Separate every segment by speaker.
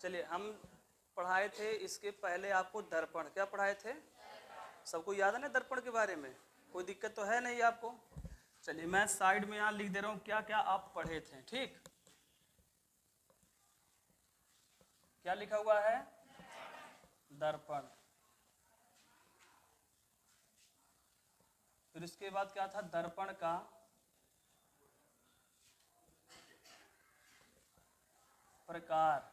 Speaker 1: चलिए, हम पढ़ाए थे इसके पहले आपको दर्पण। क्या पढ़ाए थे? सबको याद है ना दर्पण के बारे में? कोई दिक्कत तो है नहीं आपको? चलिए, मैं साइड में यहाँ लिख दे रहा हूँ क्या क्या आप पढ़े थे। ठीक, क्या लिखा हुआ है? दर्पण। फिर इसके बाद क्या था? दर्पण का प्रकार।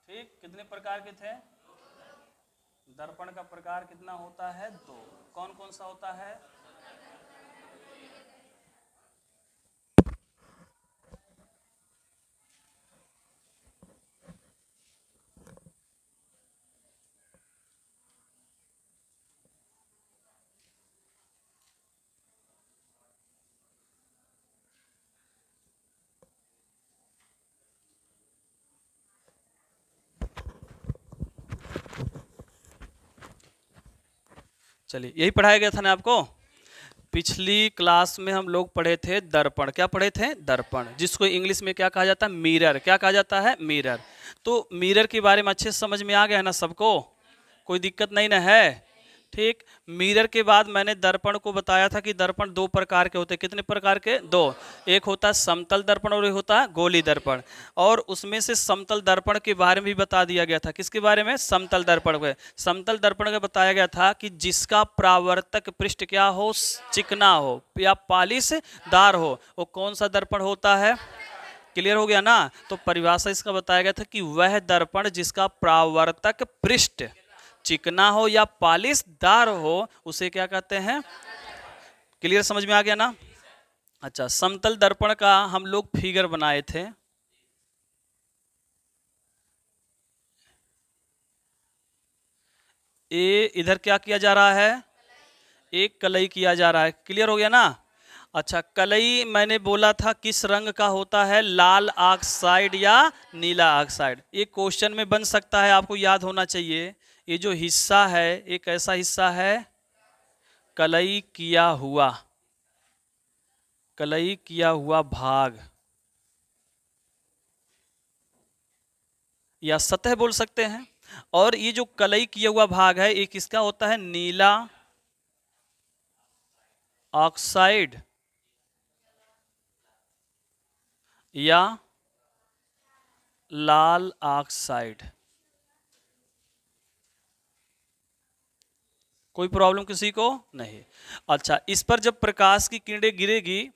Speaker 1: ठीक, कितने प्रकार के थे? दर्पण का प्रकार कितना होता है? दो। कौन कौन सा होता है? चलिए, यही पढ़ाया गया था ना आपको। पिछली क्लास में हम लोग पढ़े थे दर्पण। क्या पढ़े थे? दर्पण, जिसको इंग्लिश में क्या कहा जाता है? मिरर। क्या कहा जाता है? मिरर। तो मिरर के बारे में अच्छे से समझ में आ गया ना सबको? कोई दिक्कत नहीं ना है? ठीक, मिरर के बाद मैंने दर्पण को बताया था कि दर्पण दो प्रकार के होते हैं। कितने प्रकार के? दो। एक होता है समतल दर्पण और एक होता है गोली दर्पण। और उसमें से समतल दर्पण के बारे में भी बता दिया गया था। किसके बारे में? समतल दर्पण के। समतल दर्पण का बताया गया था कि जिसका परावर्तक पृष्ठ क्या हो? चिकना हो या पालिशदार हो, वो कौन सा दर्पण होता है? क्लियर हो गया ना? तो परिभाषा इसका बताया गया था कि वह दर्पण जिसका परावर्तक पृष्ठ चिकना हो या पालिशदार हो, उसे क्या कहते हैं? क्लियर, समझ में आ गया ना? अच्छा, समतल दर्पण का हम लोग फिगर बनाए थे। ये इधर क्या किया जा रहा है? एक कलई किया जा रहा है। क्लियर हो गया ना? अच्छा, कलई मैंने बोला था किस रंग का होता है? लाल ऑक्साइड या नीला ऑक्साइड। ये क्वेश्चन में बन सकता है, आपको याद होना चाहिए। ये जो हिस्सा है, एक ऐसा हिस्सा है कलई किया हुआ, कलई किया हुआ भाग या सतह बोल सकते हैं। और ये जो कलई किया हुआ भाग है, एक किसका होता है? नीला ऑक्साइड या लाल ऑक्साइड। कोई प्रॉब्लम किसी को नहीं? अच्छा, इस पर जब प्रकाश की किरणें गिरेगी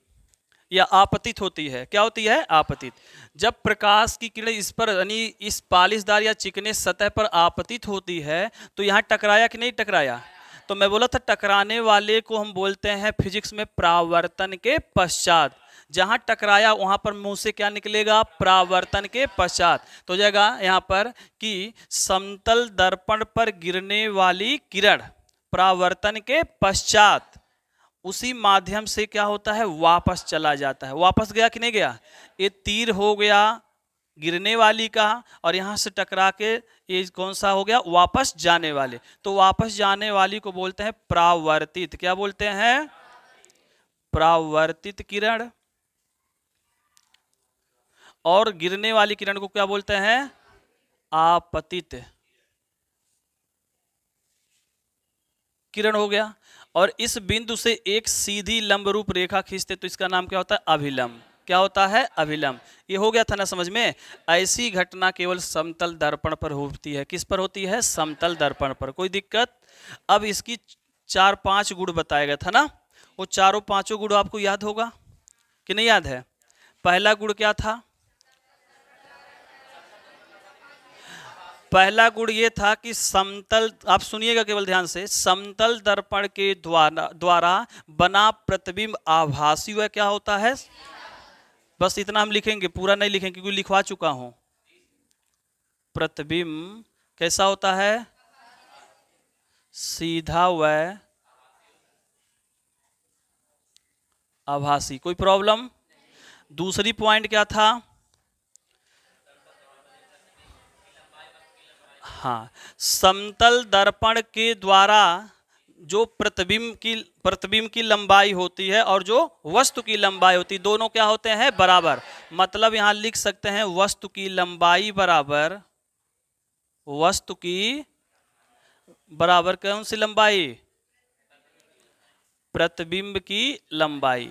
Speaker 1: या आपतित होती है, क्या होती है? आपतित। जब प्रकाश की किरणें इस पर यानी इस पालिशदार या चिकने सतह पर आपतित होती है, तो यहाँ टकराया कि नहीं टकराया? तो मैं बोला था टकराने वाले को हम बोलते हैं फिजिक्स में परावर्तन के पश्चात। जहां टकराया वहां पर मुंह से क्या निकलेगा? परावर्तन के पश्चात। तो जाएगा यहाँ पर कि समतल दर्पण पर गिरने वाली किरण परावर्तन के पश्चात उसी माध्यम से क्या होता है? वापस चला जाता है। वापस गया कि नहीं गया? ये तीर हो गया गिरने वाली का, और यहां से टकरा के ये कौन सा हो गया? वापस जाने वाले। तो वापस जाने वाली को बोलते हैं परावर्तित। क्या बोलते हैं? परावर्तित किरण। और गिरने वाली किरण को क्या बोलते हैं? आपतित किरण हो गया। और इस बिंदु से एक सीधी लंब रूप रेखा खींचते तो इसका नाम क्या होता है? अभिलंब। क्या होता है? अभिलंब। ये हो गया था ना समझ में? ऐसी घटना केवल समतल दर्पण पर होती है। किस पर होती है? समतल दर्पण पर। कोई दिक्कत? अब इसकी 4-5 गुण बताया गया था ना, वो चारों पांचों गुण आपको याद होगा कि नहीं याद है? पहला गुण क्या था? पहला गुण ये था कि समतल, आप सुनिएगा केवल ध्यान से, समतल दर्पण के द्वारा बना प्रतिबिंब आभासी वह क्या होता है? बस इतना हम लिखेंगे, पूरा नहीं लिखेंगे क्योंकि लिखवा चुका हूं। प्रतिबिंब कैसा होता है? सीधा व आभासी। कोई प्रॉब्लम? दूसरी पॉइंट क्या था? हाँ, समतल दर्पण के द्वारा जो प्रतिबिंब की लंबाई होती है और जो वस्तु की लंबाई होती है, दोनों क्या होते हैं? बराबर। मतलब यहां लिख सकते हैं वस्तु की लंबाई बराबर, वस्तु की बराबर कौन सी लंबाई? प्रतिबिंब की लंबाई।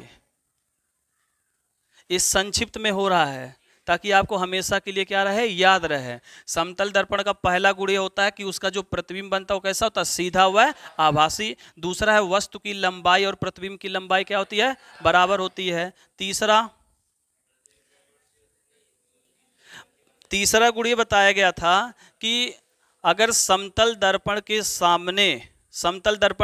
Speaker 1: इस संक्षिप्त में हो रहा है ताकि आपको हमेशा के लिए क्या रहे? याद रहे। समतल दर्पण का पहला गुण ये होता है कि उसका जो प्रतिबिंब बनता है वो कैसा होता है? सीधा हुआ, आभासी। दूसरा है वस्तु की लंबाई और प्रतिबिंब की लंबाई क्या होती है? बराबर होती है। तीसरा गुण ये बताया गया था कि अगर समतल दर्पण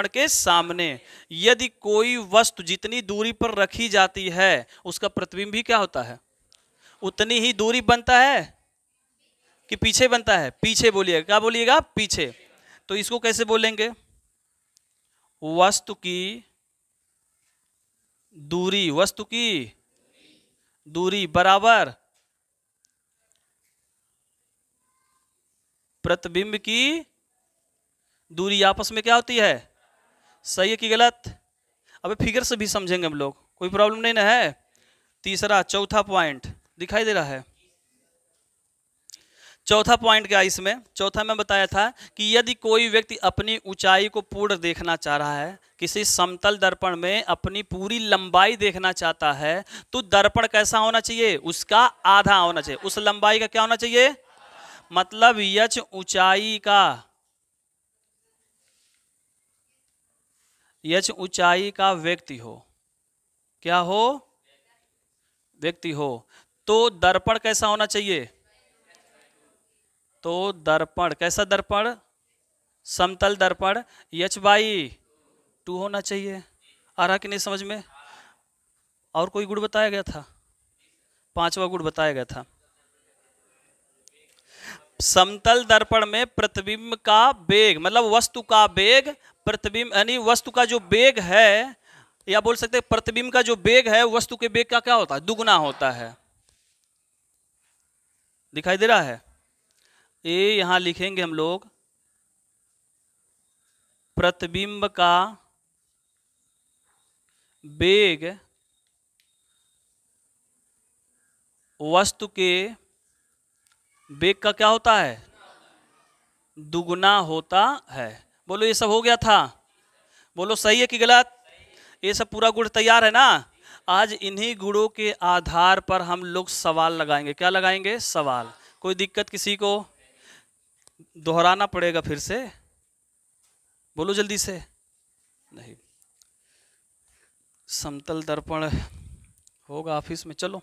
Speaker 1: के सामने यदि कोई वस्तु जितनी दूरी पर रखी जाती है उसका प्रतिबिंब भी क्या होता है? उतनी ही दूरी बनता है कि पीछे बनता है? पीछे बोलिएगा। क्या बोलिएगा? पीछे। तो इसको कैसे बोलेंगे? वस्तु की दूरी बराबर प्रतिबिंब की दूरी। आपस में क्या होती है? सही है कि गलत? अबे फिगर से भी समझेंगे हम लोग, कोई प्रॉब्लम नहीं ना है। चौथा पॉइंट दिखाई दे रहा है। चौथा पॉइंट क्या इसमें? चौथा में बताया था कि यदि कोई व्यक्ति अपनी ऊंचाई को पूर्ण देखना चाह रहा है, किसी समतल दर्पण में अपनी पूरी लंबाई देखना चाहता है, तो दर्पण कैसा होना चाहिए? उसका आधा होना चाहिए। उस लंबाई का क्या होना चाहिए? मतलब यच ऊंचाई का व्यक्ति हो। क्या हो? व्यक्ति हो। तो दर्पण कैसा होना चाहिए? तो दर्पण कैसा? दर्पण समतल दर्पण h/2 होना चाहिए। आ रहा कि नहीं समझ में? और कोई गुण बताया गया था? पांचवा गुण बताया गया था। समतल दर्पण में प्रतिबिंब का वेग, मतलब वस्तु का वेग, प्रतिबिंब यानी वस्तु का जो वेग है, या बोल सकते हैं प्रतिबिंब का जो वेग है वस्तु के वेग का क्या होता है? दुगुना होता है। दिखाई दे रहा है? ये यहां लिखेंगे हम लोग, प्रतिबिंब का वेग वस्तु के वेग का क्या होता है? दुगुना होता है। बोलो ये सब हो गया था? बोलो सही है कि गलत? ये सब पूरा गुण तैयार है ना? आज इन्हीं गुणों के आधार पर हम लोग सवाल लगाएंगे। क्या लगाएंगे? सवाल। कोई दिक्कत किसी को? दोहराना पड़ेगा फिर से? बोलो जल्दी से। नहीं, समतल दर्पण होगा ऑफिस में, चलो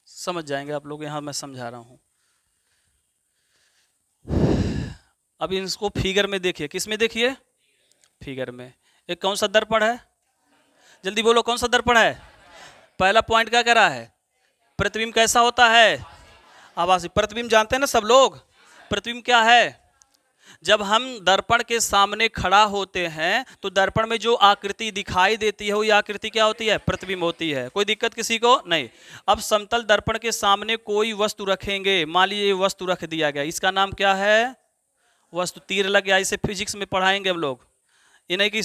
Speaker 1: समझ जाएंगे आप लोग। यहां मैं समझा रहा हूं। अब इसको फिगर में देखिए। किस में देखिए? फिगर में। एक कौन सा दर्पण है? जल्दी बोलो, कौन सा दर्पण है? पहला पॉइंट क्या कह रहा है? प्रतिबिंब कैसा होता है? आभासी। प्रतिबिंब जानते हैं ना सब लोग? प्रतिबिंब क्या है? जब हम दर्पण के सामने खड़ा होते हैं तो दर्पण में जो आकृति दिखाई देती है वो आकृति क्या होती है? प्रतिबिंब होती है। कोई दिक्कत किसी को? नहीं। अब समतल दर्पण के सामने कोई वस्तु रखेंगे। मान लीजिए ये वस्तु रख दिया गया, इसका नाम क्या है? वस्तु। तीर लग गया, इसे फिजिक्स में पढ़ाएंगे हम लोग। ये नहीं कि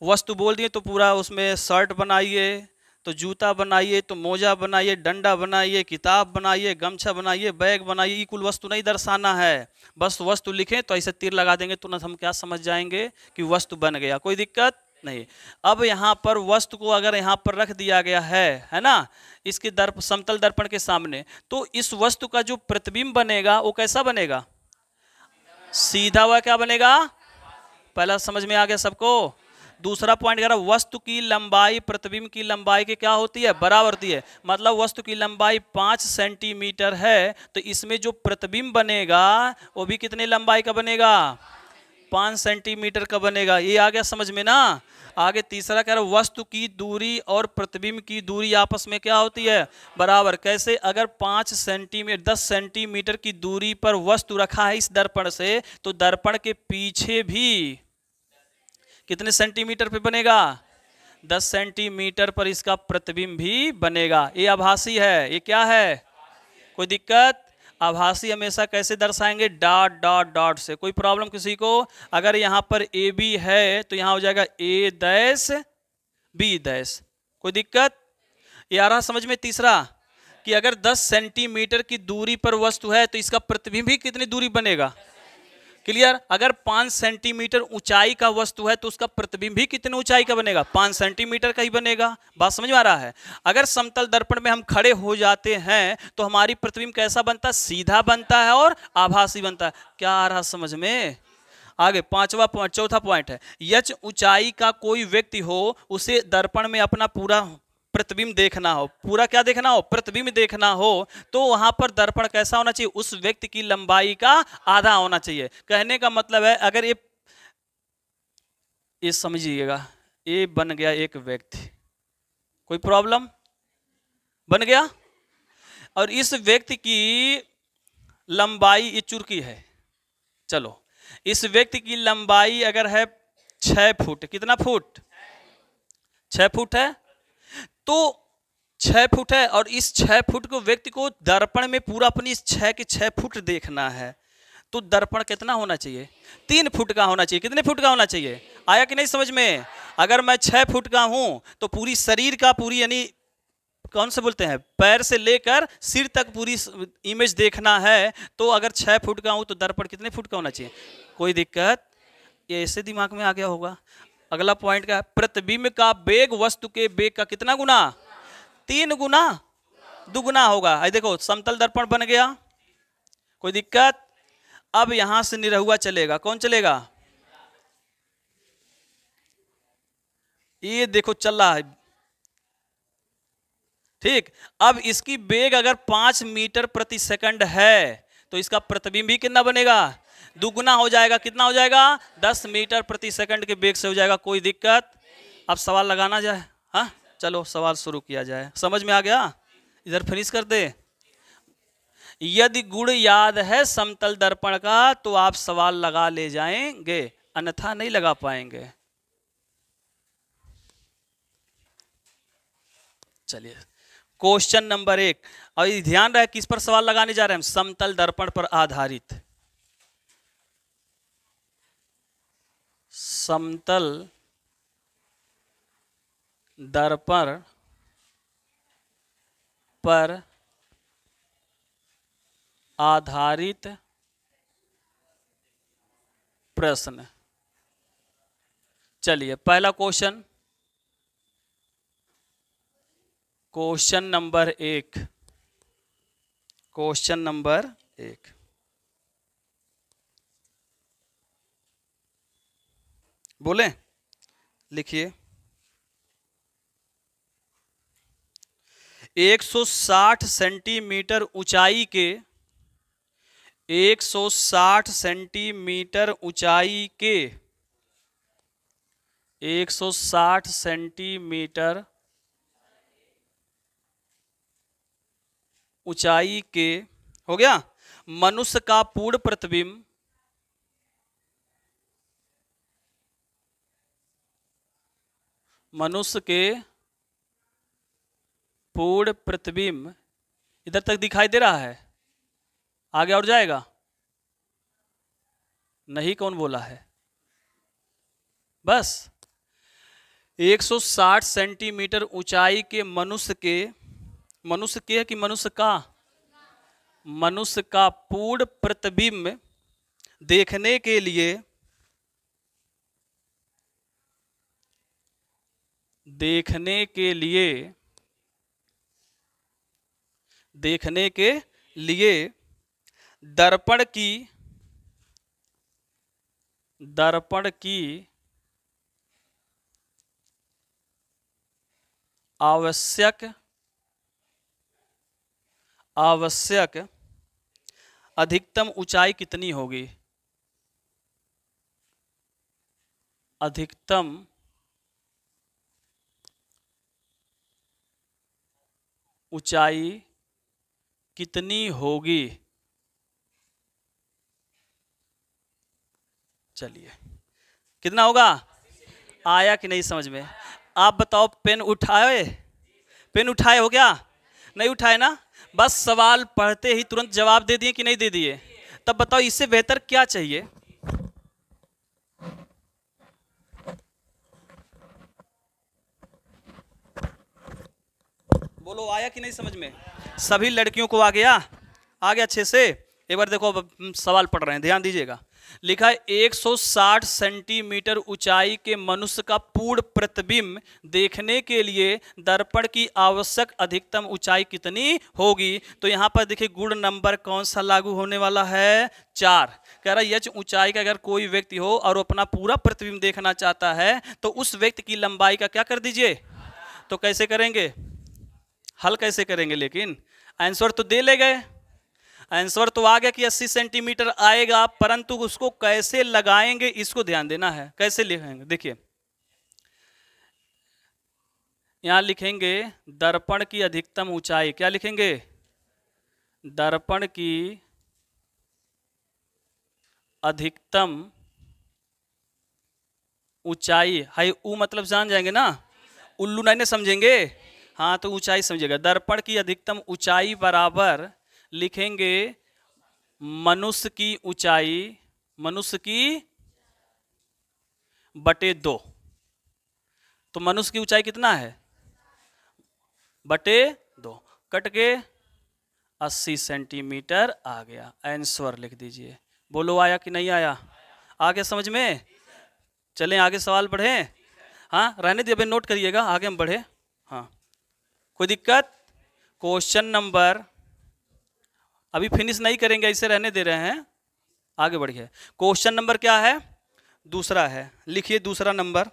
Speaker 1: वस्तु बोल दिए तो पूरा उसमें शर्ट बनाइए, तो जूता बनाइए, तो मोजा बनाइए, डंडा बनाइए, किताब बनाइए, गमछा बनाइए, बैग बनाइए। ये कुल वस्तु नहीं दर्शाना है। बस वस्तु लिखें तो ऐसे तीर लगा देंगे तो हम क्या समझ जाएंगे कि वस्तु बन गया। कोई दिक्कत नहीं। अब यहाँ पर वस्तु को अगर यहाँ पर रख दिया गया है ना, इसके समतल दर्पण के सामने, तो इस वस्तु का जो प्रतिबिंब बनेगा वो कैसा बनेगा? सीधा हुआ। क्या बनेगा? पहला समझ में आ गया सबको? दूसरा पॉइंट कह रहा वस्तु की लंबाई प्रतिबिंब की लंबाई के क्या होती है? बराबर होती है। मतलब वस्तु की लंबाई 5 सेंटीमीटर है तो इसमें जो प्रतिबिंब बनेगा वो भी कितने लंबाई का बनेगा? 5 सेंटीमीटर का बनेगा। ये आ गया समझ में ना? आगे तीसरा कह रहा वस्तु की दूरी और प्रतिबिंब की दूरी आपस में क्या होती है? बराबर। कैसे? अगर 5 सेंटीमीटर 10 सेंटीमीटर की दूरी पर वस्तु रखा है इस दर्पण से, तो दर्पण के पीछे भी कितने सेंटीमीटर पे बनेगा? 10 सेंटीमीटर पर इसका प्रतिबिंब भी बनेगा। ये आभासी है। ये क्या है? कोई दिक्कत? आभासी हमेशा कैसे दर्शाएंगे? डॉट डॉट डॉट से। कोई प्रॉब्लम किसी को? अगर यहाँ पर ए बी है तो यहाँ हो जाएगा ए डैश बी डैश। कोई दिक्कत? ये आ रहा समझ में? तीसरा कि अगर 10 सेंटीमीटर की दूरी पर वस्तु है तो इसका प्रतिबिंब भी कितनी दूरी बनेगा? क्लियर? अगर 5 सेंटीमीटर ऊंचाई का वस्तु है तो उसका प्रतिबिंब भी कितनी ऊंचाई का बनेगा? 5 सेंटीमीटर का ही बनेगा। बात समझ में आ रहा है? अगर समतल दर्पण में हम खड़े हो जाते हैं तो हमारी प्रतिबिंब कैसा बनता है? सीधा बनता है और आभासी बनता है। क्या आ रहा समझ में? आगे पांचवा पॉइंट, चौथा पॉइंट है, यच ऊंचाई का कोई व्यक्ति हो, उसे दर्पण में अपना पूरा प्रतिबिंब देखना हो। पूरा क्या देखना हो? प्रतिबिंब देखना हो। तो वहां पर दर्पण कैसा होना चाहिए? उस व्यक्ति की लंबाई का आधा होना चाहिए। कहने का मतलब है, अगर ये समझिएगा, ये बन गया एक व्यक्ति, कोई प्रॉब्लम? बन गया, और इस व्यक्ति की लंबाई ये चुरकी है। चलो, इस व्यक्ति की लंबाई अगर है 6 फुट, कितना फुट? 6 फुट है। तो 6 फुट है और इस 6 फुट को व्यक्ति को दर्पण में पूरा अपनी इस 6 के 6 फुट देखना है। तो दर्पण कितना होना चाहिए? 3 फुट का होना चाहिए। कितने फुट का होना चाहिए? आया कि नहीं समझ में? अगर मैं 6 फुट का हूं तो पूरी शरीर का, पूरी यानी कौन से बोलते हैं, पैर से लेकर सिर तक पूरी इमेज देखना है। तो अगर 6 फुट का हूं तो दर्पण कितने फुट का होना चाहिए? कोई दिक्कत? ये ऐसे दिमाग में आ गया होगा। अगला पॉइंट क्या है? प्रतिबिंब का वेग वस्तु के वेग का कितना गुना? 3 गुना, दुगुना होगा। आई देखो, समतल दर्पण बन गया। कोई दिक्कत? अब यहां से निरहुआ चलेगा। कौन चलेगा? ये देखो चल रहा है, ठीक। अब इसकी वेग अगर 5 मीटर प्रति सेकंड है तो इसका प्रतिबिंब भी कितना बनेगा? दुगुना हो जाएगा। कितना हो जाएगा? 10 मीटर प्रति सेकंड के वेग से हो जाएगा। कोई दिक्कत? अब सवाल लगाना जाए। हाँ, चलो सवाल शुरू किया जाए। समझ में आ गया? इधर फिनिश कर दे। यदि गुण याद है समतल दर्पण का तो आप सवाल लगा ले जाएंगे, अन्यथा नहीं लगा पाएंगे। चलिए, क्वेश्चन नंबर 1, और ध्यान रहे किस पर सवाल लगाने जा रहे हैं हम? समतल दर्पण पर आधारित। समतल दर्पण पर आधारित प्रश्न। चलिए, पहला question, question number 1। Question number 1, बोले, लिखिए। 160 सेंटीमीटर ऊंचाई के 160 सेंटीमीटर ऊंचाई के 160 सेंटीमीटर ऊंचाई के, हो गया, मनुष्य का पूर्ण प्रतिबिंब मनुष्य के पूर्ण प्रतिबिंब इधर तक दिखाई दे रहा है? आगे और जाएगा? नहीं, कौन बोला है? बस 160 सेंटीमीटर ऊंचाई के मनुष्य के है कि मनुष्य का पूर्ण प्रतिबिंब देखने के लिए दर्पण की आवश्यक अधिकतम ऊंचाई कितनी होगी? अधिकतम ऊंचाई कितनी होगी? चलिए, कितना होगा? आया कि नहीं समझ में? आप बताओ, पेन उठाए हो क्या? नहीं उठाए ना? बस सवाल पढ़ते ही तुरंत जवाब दे दिए कि नहीं दे दिए? तब बताओ इससे बेहतर क्या चाहिए? बोलो आया कि नहीं समझ में? सभी लड़कियों को आ गया? आ गया अच्छे से? एक बार देखो, अब हम सवाल पढ़ रहे हैं, ध्यान दीजिएगा। लिखा है 160 सेंटीमीटर ऊंचाई के मनुष्य का पूर्ण प्रतिबिंब देखने के लिए दर्पण की आवश्यक अधिकतम ऊंचाई कितनी होगी? तो यहाँ पर देखिए गुण नंबर कौन सा लागू होने वाला है? 4। कह रहा है यह ऊंचाई का अगर कोई व्यक्ति हो और वो अपना पूरा प्रतिबिंब देखना चाहता है तो उस व्यक्ति की लंबाई का क्या कर दीजिए? तो कैसे करेंगे? हल कैसे करेंगे? लेकिन आंसर तो दे ले गए, आंसर तो आ गया कि 80 सेंटीमीटर आएगा, परंतु उसको कैसे लगाएंगे इसको ध्यान देना है। कैसे लिखेंगे? देखिए यहां लिखेंगे दर्पण की अधिकतम ऊंचाई। क्या लिखेंगे? दर्पण की अधिकतम ऊंचाई। हाई ऊ मतलब जान जाएंगे ना, उल्लू नहीं समझेंगे। हाँ तो ऊंचाई समझिएगा। दर्पण की अधिकतम ऊंचाई बराबर लिखेंगे मनुष्य की ऊंचाई, मनुष्य की बटे 2। तो मनुष्य की ऊंचाई कितना है? बटे 2 कट के 80 सेंटीमीटर आ गया। आंसर लिख दीजिए। बोलो आया कि नहीं आया? आ गया समझ में? चलें आगे सवाल बढ़े? हाँ रहने दिए, अभी नोट करिएगा, आगे हम बढ़े। हाँ कोई दिक्कत? क्वेश्चन नंबर अभी फिनिश नहीं करेंगे, ऐसे रहने दे रहे हैं, आगे बढ़िए। क्वेश्चन नंबर क्या है? दूसरा है। लिखिए दूसरा नंबर,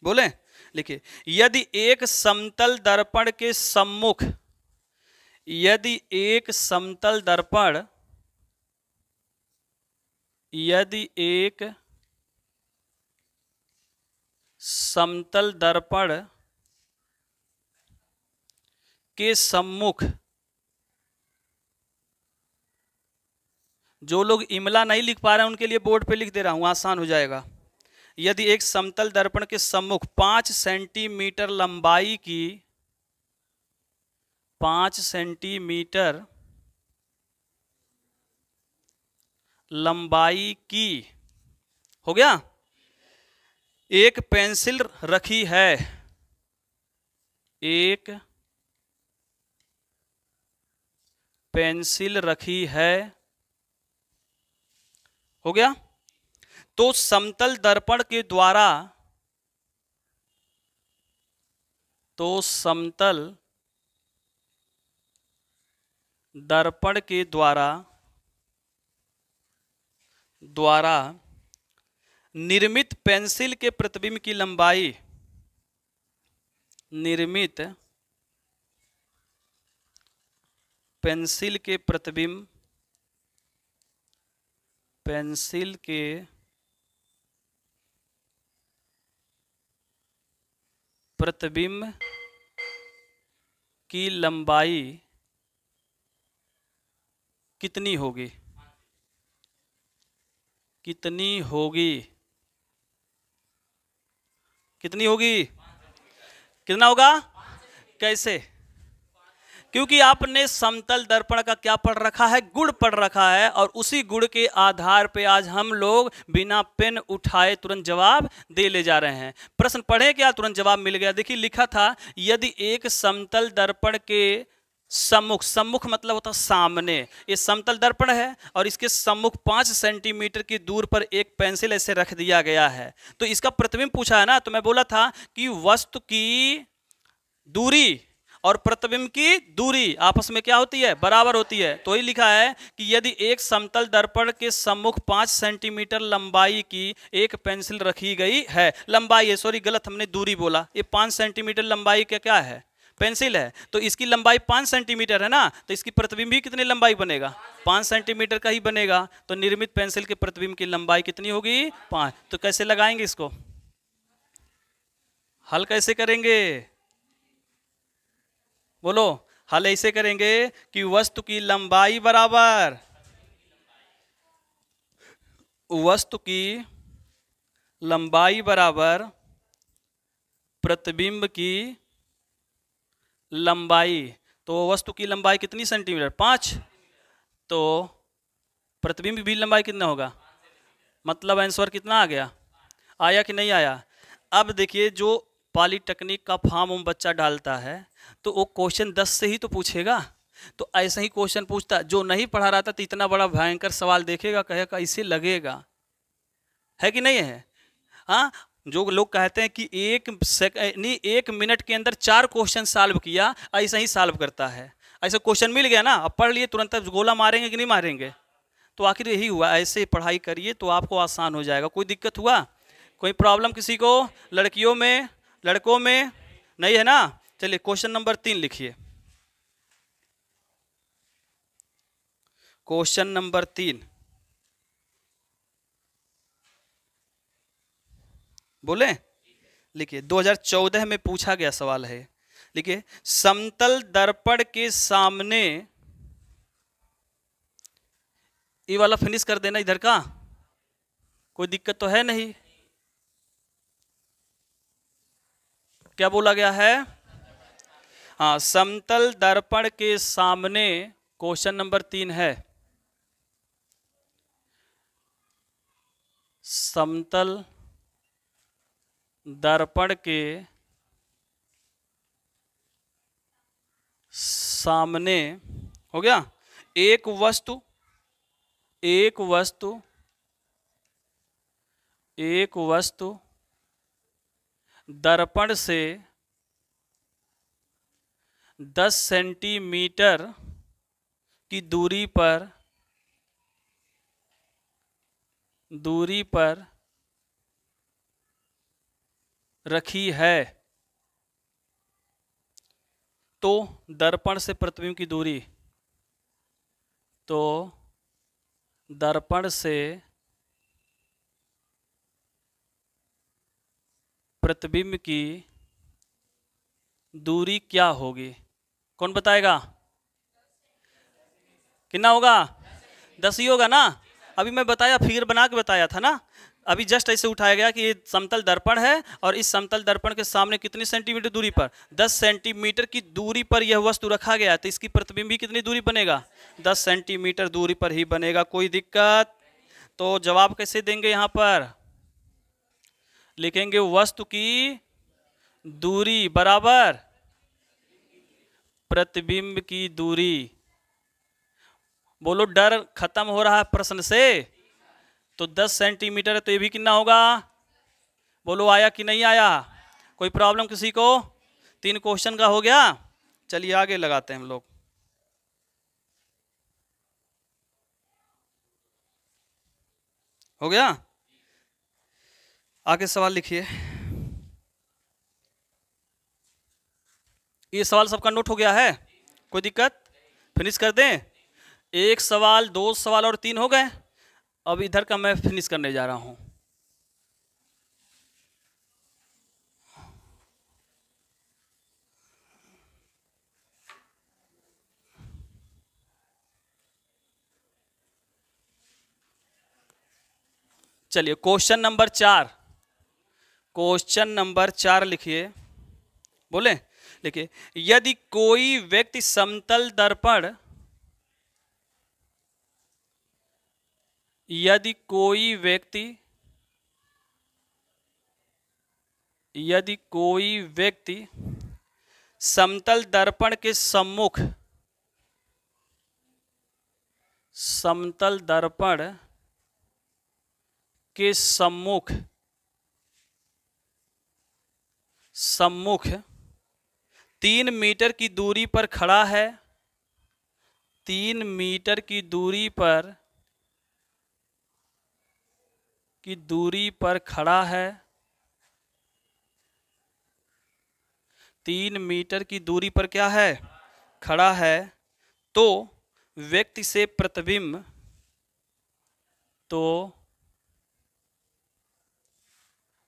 Speaker 1: बोले लिखिए। यदि एक समतल दर्पण के सम्मुख, यदि एक समतल दर्पण, यदि एक समतल दर्पण के सम्मुख, जो लोग इमला नहीं लिख पा रहे हैं उनके लिए बोर्ड पे लिख दे रहा हूं, आसान हो जाएगा। यदि एक समतल दर्पण के सम्मुख 5 सेंटीमीटर लंबाई की, 5 सेंटीमीटर लंबाई की, हो गया, एक पेंसिल रखी है, एक पेंसिल रखी है, हो गया, तो समतल दर्पण के द्वारा, तो समतल दर्पण के द्वारा निर्मित पेंसिल के प्रतिबिंब की लंबाई, निर्मित पेंसिल के प्रतिबिंब, पेंसिल के प्रतिबिंब की लंबाई कितनी होगी? कितनी होगी? कितनी होगी? कितना होगा? कैसे? क्योंकि आपने समतल दर्पण का क्या पढ़ रखा है? गुण पढ़ रखा है, और उसी गुण के आधार पे आज हम लोग बिना पेन उठाए तुरंत जवाब दे ले जा रहे हैं। प्रश्न पढ़े क्या, तुरंत जवाब मिल गया। देखिए लिखा था यदि एक समतल दर्पण के सम्मुख, सम्मुख मतलब होता सामने, ये समतल दर्पण है और इसके सम्मुख 5 सेंटीमीटर की दूर पर एक पेंसिल ऐसे रख दिया गया है। तो इसका प्रतिबिंब पूछा है ना, तो मैं बोला था कि वस्तु की दूरी और प्रतिबिंब की दूरी आपस में क्या होती है? बराबर होती है। तो ही लिखा है कि यदि एक समतल दर्पण के सम्मुख 5 सेंटीमीटर लंबाई की एक पेंसिल रखी गई है, लंबाई है, सॉरी गलत हमने दूरी बोला, ये 5 सेंटीमीटर लंबाई का क्या है? पेंसिल है। तो इसकी लंबाई 5 सेंटीमीटर है ना, तो इसकी प्रतिबिंब भी कितनी लंबाई बनेगा? 5 सेंटीमीटर का ही बनेगा। तो निर्मित पेंसिल के प्रतिबिंब की लंबाई कितनी होगी? 5। तो कैसे लगाएंगे इसको? हल कैसे करेंगे? बोलो। हल ऐसे करेंगे कि वस्तु की लंबाई बराबर, वस्तु की लंबाई बराबर प्रतिबिंब की लंबाई, तो वस्तु की लंबाई कितनी सेंटीमीटर? 5। तो प्रतिबिंब भी लंबाई कितना होगा? मतलब आंसर कितना आ गया? आया कि नहीं आया? अब देखिए, जो पॉलीटेक्निक का फॉर्म उम बच्चा डालता है तो वो क्वेश्चन 10 से ही तो पूछेगा। तो ऐसे ही क्वेश्चन पूछता, जो नहीं पढ़ा रहा था तो इतना बड़ा भयंकर सवाल देखेगा, कहेगा इसे लगेगा, है कि नहीं है? हाँ, जो लोग कहते हैं कि एक मिनट के अंदर 4 क्वेश्चन सॉल्व किया, ऐसा ही सॉल्व करता है। ऐसा क्वेश्चन मिल गया ना, अब पढ़ लिए तुरंत गोला मारेंगे कि नहीं मारेंगे? तो आखिर यही हुआ, ऐसे पढ़ाई करिए तो आपको आसान हो जाएगा। कोई दिक्कत हुआ? कोई प्रॉब्लम किसी को? लड़कियों में, लड़कों में नहीं है ना? चलिए क्वेश्चन नंबर 3 लिखिए। क्वेश्चन नंबर 3 बोले, लिखिए 2014 में पूछा गया सवाल है। लिखिए, समतल दर्पण के सामने, ये वाला फिनिश कर देना इधर का, कोई दिक्कत तो है नहीं? क्या बोला गया है? हाँ, समतल दर्पण के सामने, क्वेश्चन नंबर 3 है, समतल दर्पण के सामने, हो गया, एक वस्तु दर्पण से 10 सेंटीमीटर की दूरी पर रखी है। तो दर्पण से प्रतिबिंब की दूरी, तो दर्पण से प्रतिबिंब की दूरी क्या होगी? कौन बताएगा? कितना होगा? 10 ही होगा ना? अभी मैं बताया, फिगर बना के बताया था ना। अभी जस्ट ऐसे उठाया गया कि ये समतल दर्पण है और इस समतल दर्पण के सामने कितनी सेंटीमीटर दूरी पर? 10 सेंटीमीटर की दूरी पर यह वस्तु रखा गया है, तो इसकी प्रतिबिंब भी कितनी दूरी बनेगा? 10 सेंटीमीटर दूरी पर ही बनेगा। कोई दिक्कत? तो जवाब कैसे देंगे? यहां पर लिखेंगे वस्तु की दूरी बराबर प्रतिबिंब की दूरी। बोलो, डर खत्म हो रहा है प्रश्न से? तो 10 सेंटीमीटर है, तो ये भी कितना होगा? बोलो, आया कि नहीं आया? कोई प्रॉब्लम किसी को? 3 क्वेश्चन का हो गया। चलिए आगे लगाते हैं हम लोग। हो गया? आगे सवाल लिखिए। ये सवाल सबका नोट हो गया है? कोई दिक्कत? फिनिश कर दें? 1 सवाल, 2 सवाल और 3 हो गए। अब इधर का मैं फिनिश करने जा रहा हूं। चलिए क्वेश्चन नंबर 4, क्वेश्चन नंबर 4 लिखिए। बोले, लिखिए, यदि कोई व्यक्ति समतल दर्पण, यदि कोई व्यक्ति समतल दर्पण के सम्मुख, समतल दर्पण के सम्मुख 3 मीटर की दूरी पर खड़ा है, 3 मीटर की दूरी पर खड़ा है, 3 मीटर की दूरी पर क्या है? खड़ा है। तो व्यक्ति से प्रतिबिंब, तो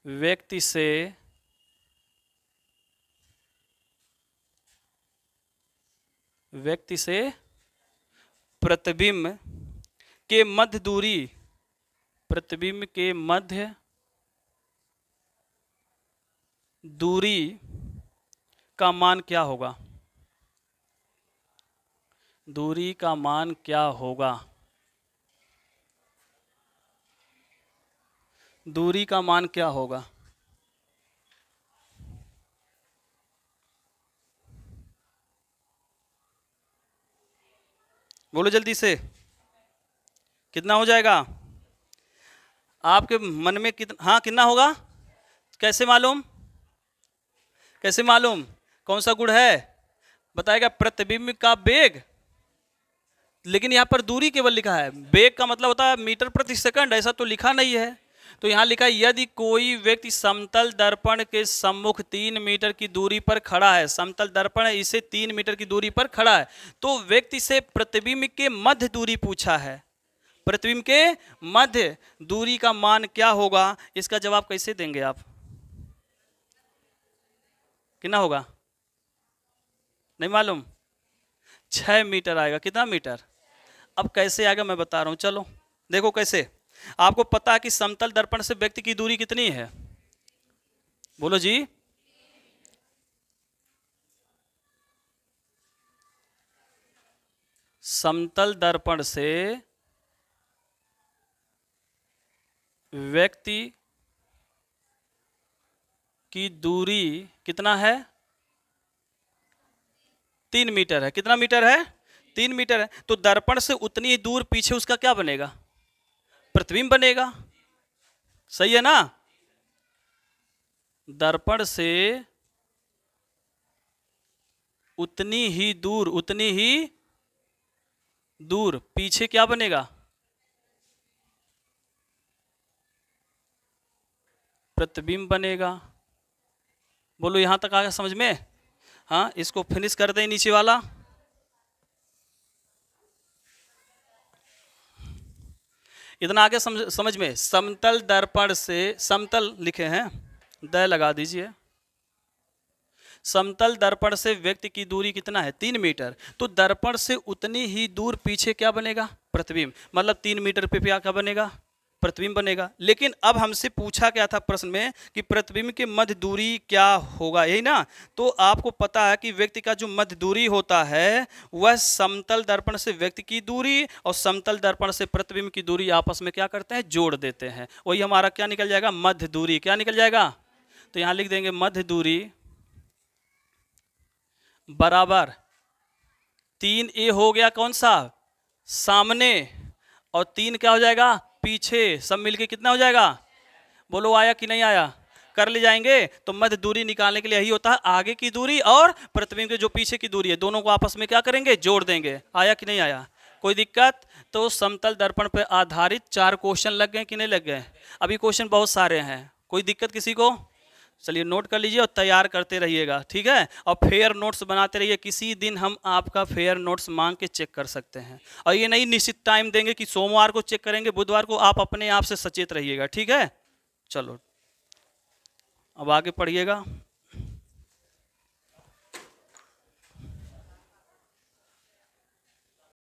Speaker 1: व्यक्ति से प्रतिबिंब के मध्य दूरी, प्रतिबिंब के मध्य दूरी का मान क्या होगा? दूरी का मान क्या होगा? दूरी का मान क्या होगा? बोलो जल्दी से, कितना हो जाएगा आपके मन में? कितना, हाँ कितना होगा? कैसे मालूम? कैसे मालूम? कौन सा गुण है बताएगा? प्रतिबिंब का वेग। लेकिन यहाँ पर दूरी केवल लिखा है, वेग का मतलब होता है मीटर प्रति सेकंड, ऐसा तो लिखा नहीं है। तो यहाँ लिखा है यदि कोई व्यक्ति समतल दर्पण के सम्मुख 3 मीटर की दूरी पर खड़ा है, समतल दर्पण है इसे 3 मीटर की दूरी पर खड़ा है, तो व्यक्ति से प्रतिबिंब के मध्य दूरी पूछा है। प्रतिबिंब के मध्य दूरी का मान क्या होगा? इसका जवाब कैसे देंगे आप? कितना होगा? नहीं मालूम? 6 मीटर आएगा। कितना मीटर? अब कैसे आएगा मैं बता रहा हूं, चलो देखो कैसे। आपको पता है कि समतल दर्पण से व्यक्ति की दूरी कितनी है? बोलो जी। समतल दर्पण से व्यक्ति की दूरी कितना है? 3 मीटर है। कितना मीटर है? 3 मीटर है। तो दर्पण से उतनी ही दूर पीछे उसका क्या बनेगा? प्रतिबिंब बनेगा। सही है ना? दर्पण से उतनी ही दूर पीछे क्या बनेगा? प्रतिबिंब बनेगा। बोलो यहां तक आ गया समझ में? हाँ, इसको फिनिश कर दें नीचे वाला। इतना आगे समझ में? समतल दर्पण से, समतल लिखे हैं, द लगा दीजिए। समतल दर्पण से व्यक्ति की दूरी कितना है? 3 मीटर। तो दर्पण से उतनी ही दूर पीछे क्या बनेगा? प्रतिबिंब। मतलब 3 मीटर पे क्या बनेगा? प्रतिबिंब बनेगा। लेकिन अब हमसे पूछा क्या था प्रश्न में कि प्रतिबिंब के मध्य दूरी क्या होगा, यही ना? तो आपको पता है कि व्यक्ति का जो मध्य दूरी होता है वह समतल दर्पण से व्यक्ति की दूरी और समतल दर्पण से प्रतिबिंब की दूरी आपस में क्या करते हैं? जोड़ देते हैं। वही हमारा क्या निकल जाएगा? मध्य दूरी। क्या निकल जाएगा? तो यहां लिख देंगे मध्य दूरी बराबर 3a हो गया कौन सा? सामने, और 3 क्या हो जाएगा? पीछे। सब मिलके कितना हो जाएगा? बोलो आया कि नहीं आया? कर ले जाएंगे। तो मध्य दूरी निकालने के लिए यही होता है, आगे की दूरी और प्रतिबिंब के जो पीछे की दूरी है दोनों को आपस में क्या करेंगे? जोड़ देंगे। आया कि नहीं आया? कोई दिक्कत? तो समतल दर्पण पर आधारित 4 क्वेश्चन लग गए कि नहीं लग गए? अभी क्वेश्चन बहुत सारे हैं। कोई दिक्कत किसी को? चलिए नोट कर लीजिए और तैयार करते रहिएगा, ठीक है? और फेयर नोट्स बनाते रहिए। किसी दिन हम आपका फेयर नोट्स मांग के चेक कर सकते हैं, और ये नहीं निश्चित टाइम देंगे कि सोमवार को चेक करेंगे, बुधवार को। आप अपने आप से सचेत रहिएगा, ठीक है? चलो अब आगे पढ़िएगा।